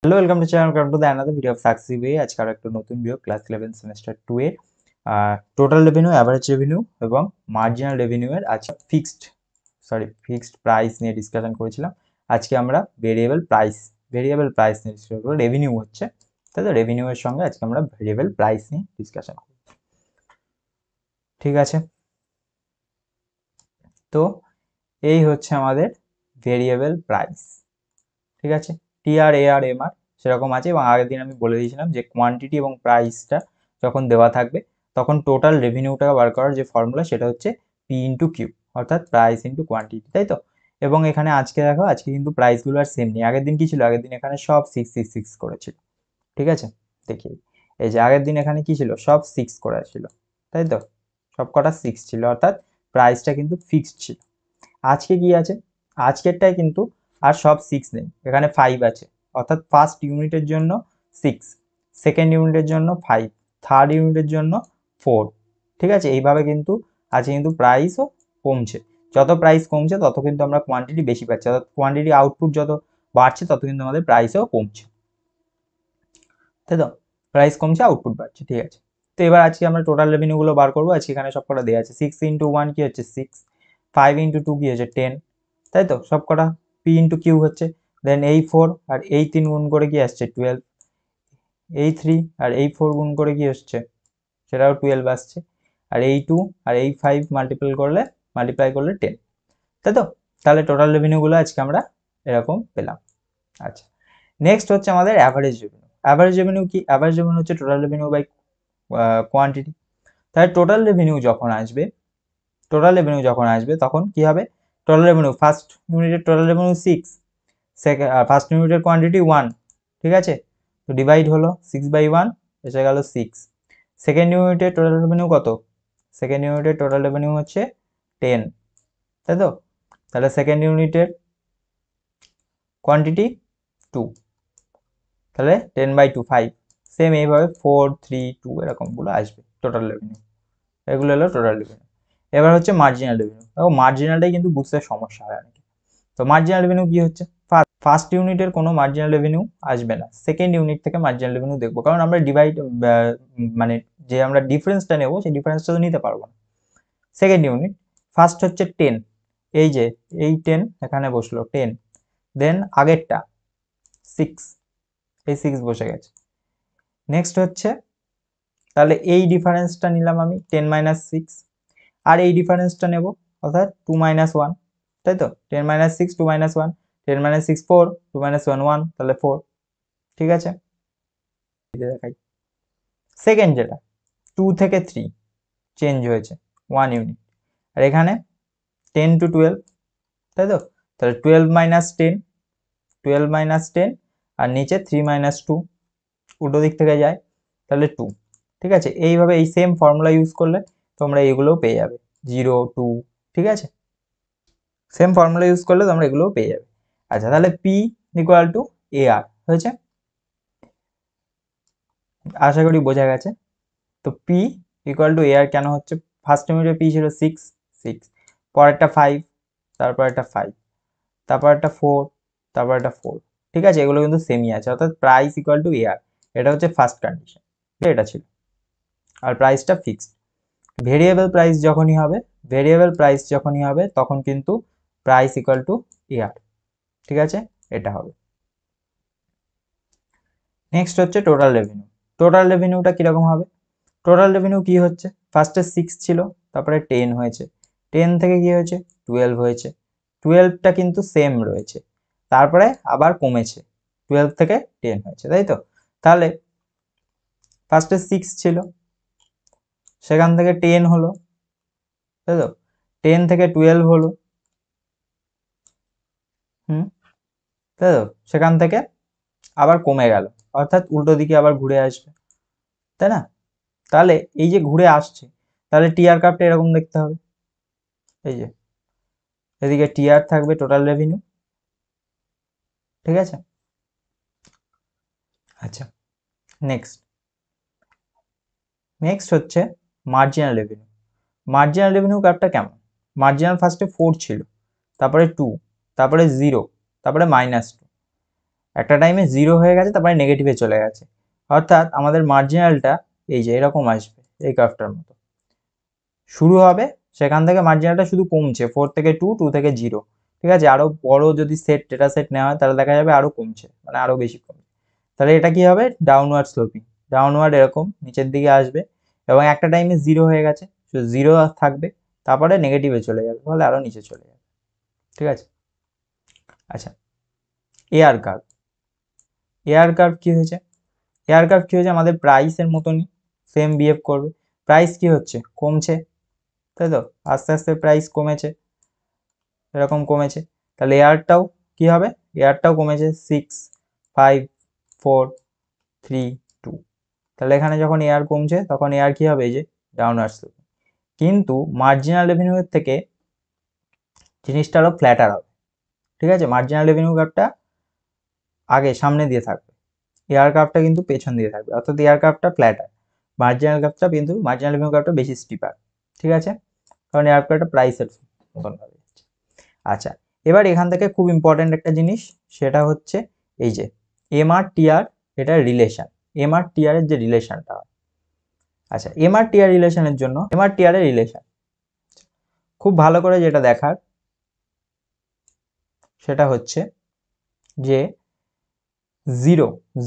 Hello, welcome to channel, welcome to the another video of success way. আজকে আর একটা নতুন video class 11 semester 2 এর total revenue, average revenue এবং marginal revenue এর আজকে ফিক্সড প্রাইস নিয়ে ডিসকাশন করেছিলাম। আজকে আমরা ভেরিয়েবল প্রাইস নিয়ে ডিসকাশন করব। রেভিনিউ হচ্ছে, তাই তো? রেভিনিউ এর সঙ্গে আজকে আমরা ভেরিয়েবল প্রাইস নিয়ে ডিসকাশন করব। ঠিক আছে, তো এই হচ্ছে আমাদের ভেরিয়েবল প্রাইস। ঠিক আছে, টিআর, এআর, এমআর সেরকম আছে। এবং আগের দিন আমি বলে দিয়েছিলাম যে কোয়ান্টিটি এবং প্রাইসটা যখন দেওয়া থাকবে তখন টোটাল রেভিনিউটাকে বার করার যে ফর্মুলা সেটা হচ্ছে পি ইন্টু কিউ, অর্থাৎ প্রাইস ইন্টু কোয়ান্টিটি, তাই তো? এবং এখানে আজকে দেখো, আজকে কিন্তু প্রাইসগুলো আর সেম নেই। আগের দিন কি ছিল? আগের দিন এখানে সব 6 করেছিল। ঠিক আছে, দেখি এই যে আগের দিন এখানে কি ছিল? সব 6 করা ছিল, তাই তো? সব কটা 6 ছিল, অর্থাৎ প্রাইসটা কিন্তু ফিক্সড ছিল। আজকে কি আছে? আজকেরটায় কিন্তু আর সব 6 নেই, এখানে 5 আছে, অর্থাৎ ফার্স্ট ইউনিটের জন্য 6, সেকেন্ড ইউনিটের জন্য 5, থার্ড ইউনিটের জন্য 4। ঠিক আছে, এইভাবে কিন্তু আজকে কিন্তু প্রাইসও কমছে। যত প্রাইস কমছে তত কিন্তু আমরা কোয়ান্টিটি বেশি পাচ্ছি, অর্থাৎ কোয়ান্টিটি আউটপুট যত বাড়ছে তত কিন্তু আমাদের প্রাইসও কমছে, তাই তো? প্রাইস কমছে, আউটপুট বাড়ছে। ঠিক আছে, তো এবার আজকে আমরা টোটাল রেভিনিউগুলো বার করবো। আজকে এখানে সব কটা দেওয়া আছে। 6 ইন্টু 1 কি হচ্ছে 6, 5 ইন্টু 2 কি হচ্ছে 10, তাই তো? সব কটা পি ইন্টু কিউ হচ্ছে। দেন এই 4 আর এই 3 গুণ করে কি আসছে 12, এই 3 আর এই 4 গুণ করে কি আসছে, সেটাও 12 আসছে। আর এই 2 আর এই 5 মাল্টিপ্লাই করলে 10, তাই তো? তাহলে টোটাল রেভিনিউগুলো আজকে আমরা এরকম পেলাম। আচ্ছা, নেক্সট হচ্ছে আমাদের অ্যাভারেজ রেভিনিউ। অ্যাভারেজ রেভিনিউ কি? অ্যাভারেজ রেভিনিউ হচ্ছে টোটাল রেভিনিউ বাই কোয়ান্টিটি। তাহলে টোটাল রেভিনিউ যখন আসবে তখন কি হবে? টোটাল রেভিনিউ, ফার্স্ট ইউনিটের টোটাল রেভিনিউ 6, ফার্স্ট ইউনিটের কোয়ান্টিটি 1, ঠিক আছে? তো ডিভাইড হলো 6/1, এসে গেল 6। সেকেন্ড ইউনিটের টোটাল রেভিনিউ কত? সেকেন্ড ইউনিটের টোটাল রেভিনিউ হচ্ছে 10, তাই তো? তাহলে সেকেন্ড ইউনিটের কোয়ান্টিটি 2, তাহলে 10/2 5। সেম এইভাবে 4, 3, 2 এরকমগুলো আসবে টোটাল রেভিনিউ। এগুলো হলো টোটাল রেভিনিউ। এবার হচ্ছে মার্জিনাল রেভিনিউ। দেখো, মার্জিনালটাই কিন্তু বুঝতে সমস্যা হয় অনেকে। তো মার্জিনাল রেভিনিউ কি হচ্ছে? ফার্স্ট ইউনিটের কোনো মার্জিনাল রেভিনিউ আসবে না, সেকেন্ড ইউনিট থেকে মার্জিনাল রেভিনিউ দেখবো, কারণ আমরা মানে যে আমরা ডিফারেন্সটা নেবো সেই ডিফারেন্সটা তো নিতে পারবো না। সেকেন্ড ইউনিট, ফার্স্ট হচ্ছে 10, এই যে এই 10 এখানে বসলো 10, দেন আগেরটা 6, এই 6 বসে গেছে। নেক্সট হচ্ছে, তাহলে এই ডিফারেন্সটা নিলাম আমি 10 মাইনাস 6, আর এই ডিফারেন্সটা নেব, অর্থাৎ 2 মাইনাস 1, তাই তো? 10 মাইনাস 6, 2 মাইনাস 1, 10 মাইনাস 6 4, 2 মাইনাস 1 1, তাহলে 4। ঠিক আছে, দেখাই সেকেন্ড যেটা 2 থেকে 3 চেঞ্জ হয়েছে 1 ইউনিট, আর এখানে 10 টু 12, তাই তো? তাহলে 12 মাইনাস 10, আর নিচে 3 মাইনাস 2, উল্টো দিক থেকে যায়, তাহলে 2। ঠিক আছে, এইভাবে এই সেম ফর্মুলা ইউজ করলে তোমরা এগুলোও পেয়ে যাবে, 0 2। ঠিক আছে, সেম ফর্মুলা ইউজ করলে তোমরা এগুলোও পেয়ে যাবে। আচ্ছা, তাহলে পি ইকুয়াল টু এ আর হয়েছে, আশা করি বোঝা গেছে। তো পি ইকুয়াল টু এ আর কেন হচ্ছে? ফার্স্ট ইউনিটে পি ছিল 6, 6, পরেরটা 5, তারপর একটা 5, তারপর একটা 4, তারপর একটা 4। ঠিক আছে, এগুলো কিন্তু সেমই আছে, অর্থাৎ প্রাইস ইকুয়াল টু এ আর, এটা হচ্ছে ফার্স্ট কন্ডিশন, এটা ছিল। আর প্রাইসটা ফিক্সড। ভেরিয়েবল প্রাইস যখনই হবে তখন কিন্তু প্রাইস ইকুয়াল টু এ আর। ঠিক আছে, এটা হবে। নেক্সট হচ্ছে টোটাল রেভিনিউ। টোটাল রেভিনিউটা কিরকম হবে? টোটাল রেভিনিউ কি হচ্ছে? ফার্স্টে 6 ছিল, তারপরে 10 হয়েছে, 10 থেকে কি হয়েছে 12 হয়েছে, 12টা কিন্তু সেম রয়েছে, তারপরে আবার কমেছে, 12 থেকে 10 হয়েছে, তাই তো? তাহলে ফার্স্টে 6 ছিল, সেখান থেকে 10 হলো, তাই তো? 10 থেকে 12 হলো, হুম, তাই তো? সেখান থেকে আবার কমে গেল, অর্থাৎ উল্টো দিকে আবার ঘুরে আসবে, তাই না? তাহলে এই যে ঘুরে আসছে, তাহলে টিআর কার্ভটা এরকম দেখতে হবে। এই যে এদিকে টিআর থাকবে টোটাল রেভিনিউ, ঠিক আছে? আচ্ছা, নেক্সট নেক্সট হচ্ছে মার্জিনাল রেভিনিউ। মার্জিনাল রেভিনিউ কার্ভটা কেমন? মার্জিনাল ফার্স্টে 4 ছিল, তারপরে 2, তারপরে 0, তারপরে -2, একটা টাইমে 0 হয়ে গেছে, তারপরে নেগেটিভে চলে গেছে, অর্থাৎ আমাদের মার্জিনালটা এই যে এরকম আসবে, এই কার্ভটার মতো শুরু হবে, সেখান থেকে মার্জিনালটা শুধু কমছে 4 থেকে 2, 2 থেকে 0, ঠিক আছে। আরো বড় যদি ডেটা সেট নেওয়া হয় তাহলে দেখা যাবে আরো কমছে, মানে আরো বেশি কমছে। তাহলে এটা কি হবে, ডাউনওয়ার্ড স্লোপিং, ডাউনওয়ার্ড এরকম নিচের দিকে আসবে, এবং একটা টাইমে 0 হয়ে গেছে, তো 0 থাকবে, তারপরে নেগেটিভে চলে যাবে, তাহলে আরো নিচে চলে যাবে, ঠিক আছে। আচ্ছা, এয়ার কার্ভ, এয়ার কার্ভ কি হয়েছে, এয়ার কার্ভ কি হয়েছে, আমাদের প্রাইসের মতনই সেম বিহেভ করবে। প্রাইস কি হচ্ছে, কমছে, তাই তো, আস্তে আস্তে প্রাইস কমেছে, এরকম কমেছে, তাহলে এয়ারটাও কি হবে, এয়ারটাও কমেছে 6, 5, 4, 3, 2, তাহলে এখানে যখন এয়ার কমছে তখন এয়ার কি হবে, এই যে ডাউনওয়ার্ড স্লোপিং। কিন্তু মার্জিনাল রেভিনিউর থেকে জিনিসটা আরো ফ্ল্যাটার হবে, ঠিক আছে। মার্জিনাল রেভিনিউ কার্ভটা আগে সামনে দিয়ে থাকবে, এয়ার কার্ভটা কিন্তু পেছন দিয়ে থাকবে, অর্থাৎ এয়ার কার্ভটা ফ্ল্যাটার, মার্জিনাল কার্ভটা কিন্তু মার্জিনাল রেভিনিউ কার্ভটা বেশি স্টিপার, ঠিক আছে, কারণ এয়ার কার্ভটা প্রাইসের মতন হবে। আচ্ছা, এবার এখান থেকে খুব ইম্পর্টেন্ট একটা জিনিস, সেটা হচ্ছে এই যে এমআর টিআর, এটা রিলেশন, এমআর টিআর এর যে রিলেশনটা হয়। আচ্ছা, এমআর টিআর রিলেশনের জন্য, এমআর টিআর এর রিলেশন খুব ভালো করে যেটা দেখার, সেটা হচ্ছে যে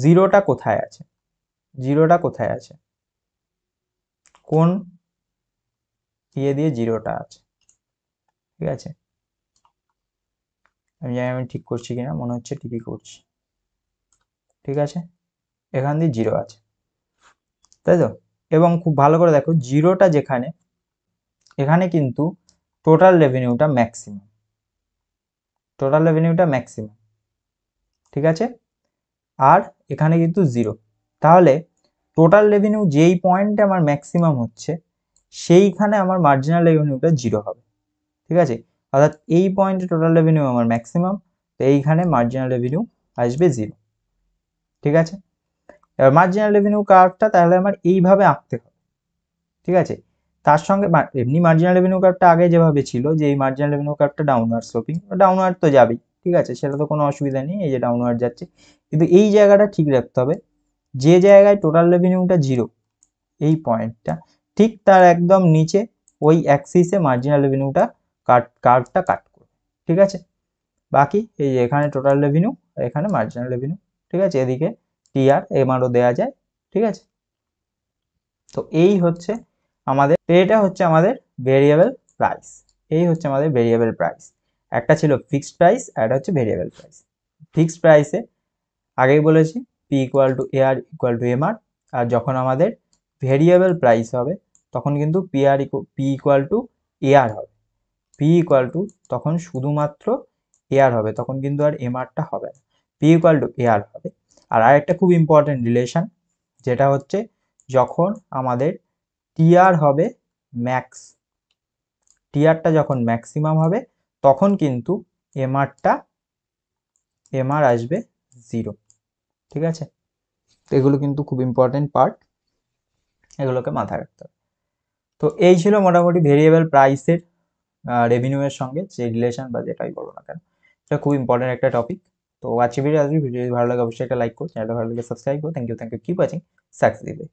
জিরোটা কোথায় আছে, জিরোটা কোথায় আছে, কোন ইয়ে দিয়ে জিরোটা আছে, ঠিক আছে। আমি জানি আমি ঠিক করছি কিনা, মনে হচ্ছে ঠিকই করছি, ঠিক আছে, এখান দিয়ে 0 আছে, তাই তো। এবং খুব ভালো করে দেখো, জিরোটা যেখানে, এখানে কিন্তু টোটাল রেভিনিউটা ম্যাক্সিমাম, টোটাল রেভিনিউটা ম্যাক্সিমাম, ঠিক আছে, আর এখানে কিন্তু 0, তাহলে টোটাল রেভিনিউ যেই পয়েন্টে আমার ম্যাক্সিমাম হচ্ছে সেইখানে আমার মার্জিনাল রেভিনিউটা 0 হবে, ঠিক আছে। অর্থাৎ এই পয়েন্টে টোটাল রেভিনিউ আমার ম্যাক্সিমাম, তো এইখানে মার্জিনাল রেভিনিউ আসবে 0, ঠিক আছে। এবার মার্জিনাল রেভিনিউ কার্ভটা তাহলে আমার এইভাবে আঁকতে হবে, ঠিক আছে। তার সঙ্গে এমনি মার্জিনাল রেভিনিউ কার্ভটা আগে যেভাবে ছিল, যে এই মার্জিনাল রেভিনিউ কার্ভটা ডাউনওয়ার্ড স্লোপিং, ডাউনওয়ার্ড তো যাবেই, ঠিক আছে, সেটা তো কোনো অসুবিধা নেই, এই যে ডাউনওয়ার্ড যাচ্ছে, কিন্তু এই জায়গাটা ঠিক রাখতে হবে, যে জায়গায় টোটাল রেভিনিউটা 0, এই পয়েন্টটা ঠিক তার একদম নিচে ওই অ্যাক্সিসে মার্জিনাল রেভিনিউটা কার্ভটা কাট করবে, ঠিক আছে। বাকি এই যে এখানে টোটাল রেভিনিউ, এখানে মার্জিনাল রেভিনিউ, ঠিক আছে, এদিকে টিআর এমআরও দেওয়া যায়, ঠিক আছে। তো এই হচ্ছে আমাদের, এটা হচ্ছে আমাদের ভেরিয়েবল প্রাইস, এই হচ্ছে আমাদের ভেরিয়েবল প্রাইস। একটা ছিল ফিক্সড প্রাইস, আর একটা হচ্ছে ভেরিয়েবল প্রাইস। ফিক্সড প্রাইসে আগেই বলেছি P equal to AR equal to MR, আর যখন আমাদের ভেরিয়েবল প্রাইস হবে তখন কিন্তু পি ইকুয়াল টু এআর হবে, পি ইকুয়াল টু তখন শুধুমাত্র এআর হবে, তখন কিন্তু আর এমআরটা হবে না, পি ইকুয়াল টু এআর হবে। আর আরেকটা খুব ইম্পর্টেন্ট রিলেশন, যেটা হচ্ছে যখন আমাদের টিআর হবে ম্যাক্স, টিআরটা যখন ম্যাক্সিমাম হবে তখন কিন্তু এমআর আসবে 0, ঠিক আছে। তো এগুলো কিন্তু খুব ইম্পর্টেন্ট পার্ট, এগুলোকে মাথায় রাখতে হবে। তো এই ছিল মোটামুটি ভেরিয়েবল প্রাইসের রেভিনিউয়ের সঙ্গে যে রিলেশন বা যেটাই বলো না কেন, এটা খুব ইম্পর্টেন্ট একটা টপিক। তো আজকে ভিডিও ভালো লাগে অবশ্যই একটা লাইক করো, চ্যানেলটা ভালো লাগে সাবস্ক্রাইব করো। Thank you keep watching success.